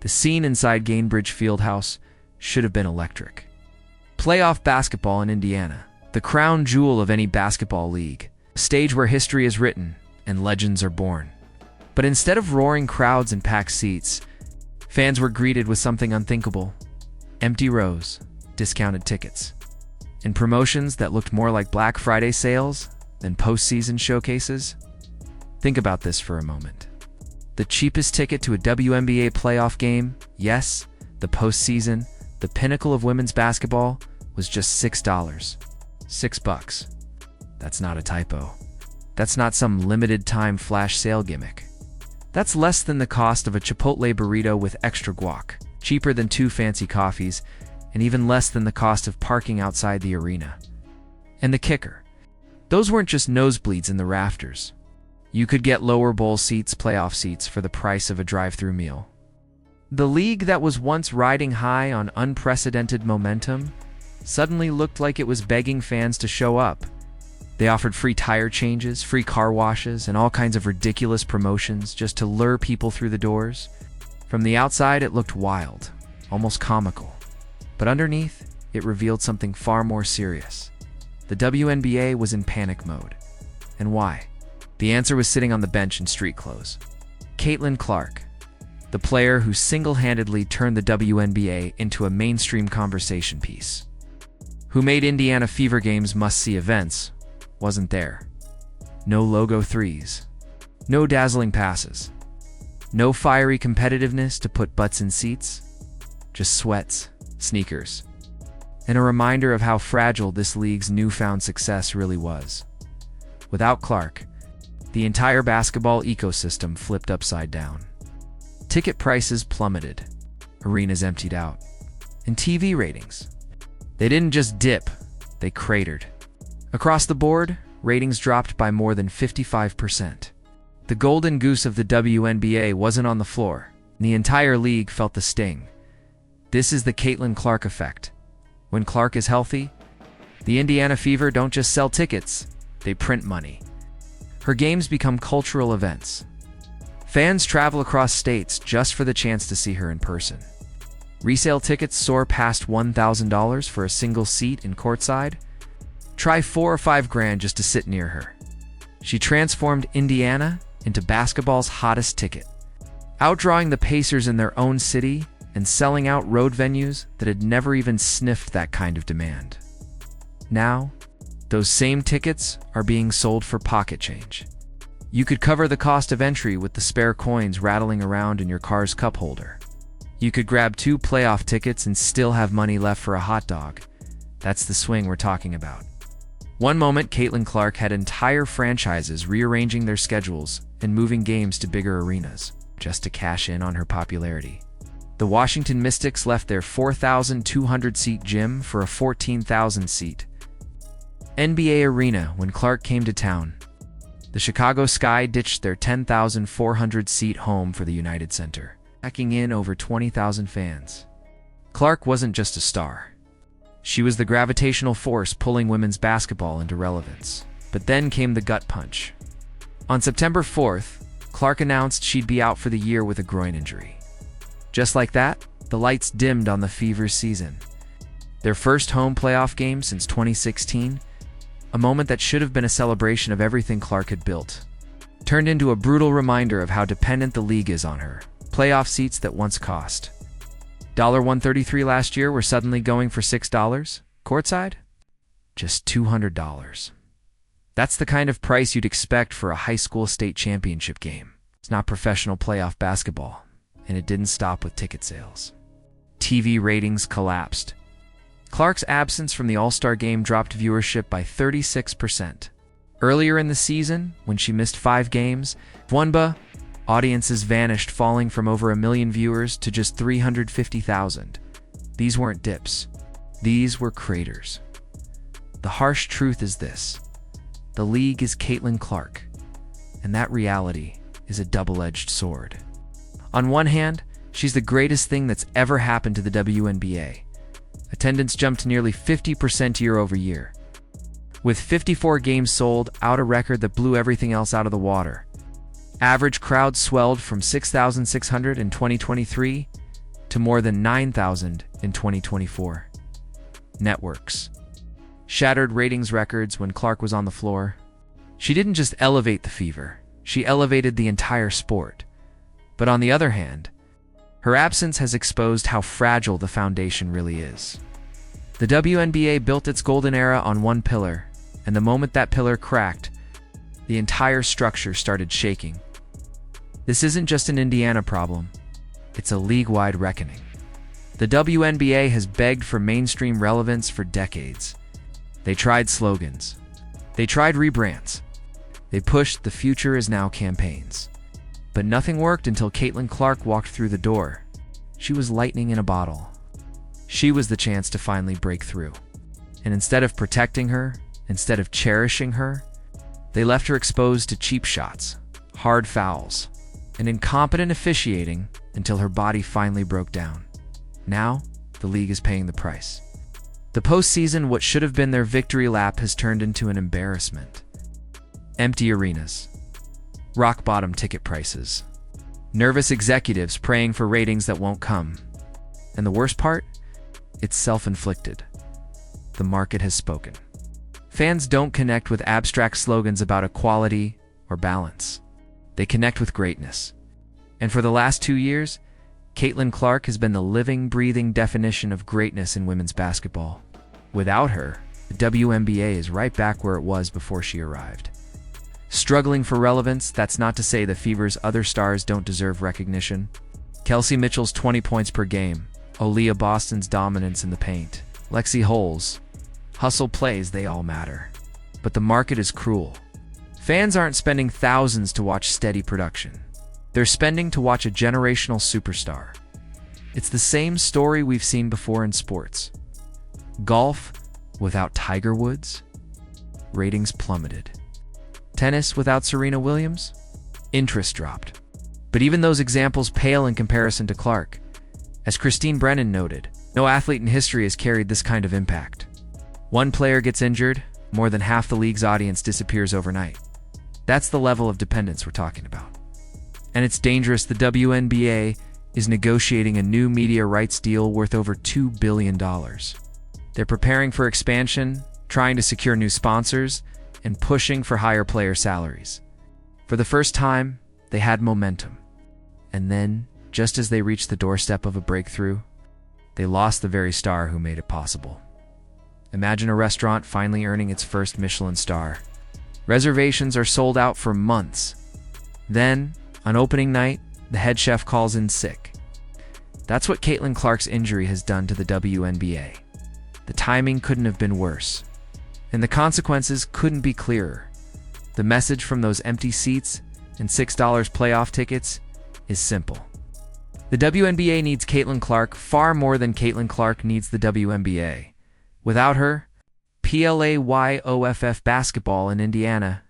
The scene inside Gainbridge Fieldhouse should have been electric. Playoff basketball in Indiana, the crown jewel of any basketball league, a stage where history is written and legends are born. But instead of roaring crowds and packed seats, fans were greeted with something unthinkable: empty rows, discounted tickets, and promotions that looked more like Black Friday sales than postseason showcases. Think about this for a moment. The cheapest ticket to a WNBA playoff game, yes, the postseason, the pinnacle of women's basketball, was just $6. $6. That's not a typo. That's not some limited time flash sale gimmick. That's less than the cost of a Chipotle burrito with extra guac, cheaper than 2 fancy coffees, and even less than the cost of parking outside the arena. And the kicker: those weren't just nosebleeds in the rafters. You could get lower bowl seats, playoff seats, for the price of a drive-thru meal. The league that was once riding high on unprecedented momentum suddenly looked like it was begging fans to show up. They offered free tire changes, free car washes, and all kinds of ridiculous promotions just to lure people through the doors. From the outside, it looked wild, almost comical. But underneath, it revealed something far more serious. The WNBA was in panic mode. And why? The answer was sitting on the bench in street clothes. Caitlin Clark, the player who single-handedly turned the WNBA into a mainstream conversation piece, who made Indiana Fever games must-see events, wasn't there. No logo threes, no dazzling passes, no fiery competitiveness to put butts in seats, just sweats, sneakers, and a reminder of how fragile this league's newfound success really was. Without Clark, the entire basketball ecosystem flipped upside down. Ticket prices plummeted, arenas emptied out, and TV ratings, they didn't just dip, they cratered. Across the board, ratings dropped by more than 55%. The golden goose of the WNBA wasn't on the floor, and the entire league felt the sting. This is the Caitlin Clark effect. When Clark is healthy, the Indiana Fever don't just sell tickets, they print money. Her games become cultural events. Fans travel across states just for the chance to see her in person. Resale tickets soar past $1,000 for a single seat in courtside. Try $4 or $5 grand just to sit near her. She transformed Indiana into basketball's hottest ticket, outdrawing the Pacers in their own city and selling out road venues that had never even sniffed that kind of demand. Now, those same tickets are being sold for pocket change. You could cover the cost of entry with the spare coins rattling around in your car's cup holder. You could grab 2 playoff tickets and still have money left for a hot dog. That's the swing we're talking about. One moment, Caitlin Clark had entire franchises rearranging their schedules and moving games to bigger arenas just to cash in on her popularity. The Washington Mystics left their 4,200-seat gym for a 14,000-seat NBA arena when Clark came to town. The Chicago Sky ditched their 10,400-seat home for the United Center, packing in over 20,000 fans. Clark wasn't just a star. She was the gravitational force pulling women's basketball into relevance. But then came the gut punch. On September 4th, Clark announced she'd be out for the year with a groin injury. Just like that, the lights dimmed on the Fever's season. Their first home playoff game since 2016, a moment that should have been a celebration of everything Clark had built, turned into a brutal reminder of how dependent the league is on her. Playoff seats that once cost $133 last year were suddenly going for $6 courtside? Just $200. That's the kind of price you'd expect for a high school state championship game. It's not professional playoff basketball, and it didn't stop with ticket sales. TV ratings collapsed. Clark's absence from the All-Star game dropped viewership by 36%. Earlier in the season, when she missed 5 games, WNBA audiences vanished, falling from over 1 million viewers to just 350,000. These weren't dips. These were craters. The harsh truth is this: the league is Caitlin Clark, and that reality is a double-edged sword. On one hand, she's the greatest thing that's ever happened to the WNBA. Attendance jumped nearly 50% year over year. With 54 games sold out, a record that blew everything else out of the water. Average crowd swelled from 6,600 in 2023 to more than 9,000 in 2024. Networks shattered ratings records when Clark was on the floor. She didn't just elevate the fever, she elevated the entire sport. But on the other hand, her absence has exposed how fragile the foundation really is. The WNBA built its golden era on one pillar, and the moment that pillar cracked, the entire structure started shaking. This isn't just an Indiana problem, it's a league-wide reckoning. The WNBA has begged for mainstream relevance for decades. They tried slogans. They tried rebrands. They pushed "the future is now" campaigns. But nothing worked until Caitlin Clark walked through the door. She was lightning in a bottle. She was the chance to finally break through. And instead of protecting her, instead of cherishing her, they left her exposed to cheap shots, hard fouls, and incompetent officiating until her body finally broke down. Now, the league is paying the price. The postseason, what should have been their victory lap, has turned into an embarrassment. Empty arenas, rock-bottom ticket prices, nervous executives praying for ratings that won't come. And the worst part? It's self-inflicted. The market has spoken. Fans don't connect with abstract slogans about equality or balance. They connect with greatness. And for the last 2 years, Caitlin Clark has been the living, breathing definition of greatness in women's basketball. Without her, the WNBA is right back where it was before she arrived. Struggling for relevance, that's not to say the Fever's other stars don't deserve recognition. Kelsey Mitchell's 20 points per game, Aaliyah Boston's dominance in the paint, Lexi Hole's hustle plays, they all matter. But the market is cruel. Fans aren't spending thousands to watch steady production. They're spending to watch a generational superstar. It's the same story we've seen before in sports. Golf without Tiger Woods? Ratings plummeted. Tennis without Serena Williams? Interest dropped. But even those examples pale in comparison to Clark. As Christine Brennan noted, no athlete in history has carried this kind of impact. One player gets injured, more than half the league's audience disappears overnight. That's the level of dependence we're talking about. And it's dangerous. The WNBA is negotiating a new media rights deal worth over $2 billion. They're preparing for expansion, trying to secure new sponsors, and pushing for higher player salaries. For the first time, they had momentum. And then, just as they reached the doorstep of a breakthrough, they lost the very star who made it possible. Imagine a restaurant finally earning its first Michelin star. Reservations are sold out for months. Then, on opening night, the head chef calls in sick. That's what Caitlin Clark's injury has done to the WNBA. The timing couldn't have been worse. And the consequences couldn't be clearer. The message from those empty seats and $6 playoff tickets is simple. The WNBA needs Caitlin Clark far more than Caitlin Clark needs the WNBA. Without her, PLAYOFF basketball in Indiana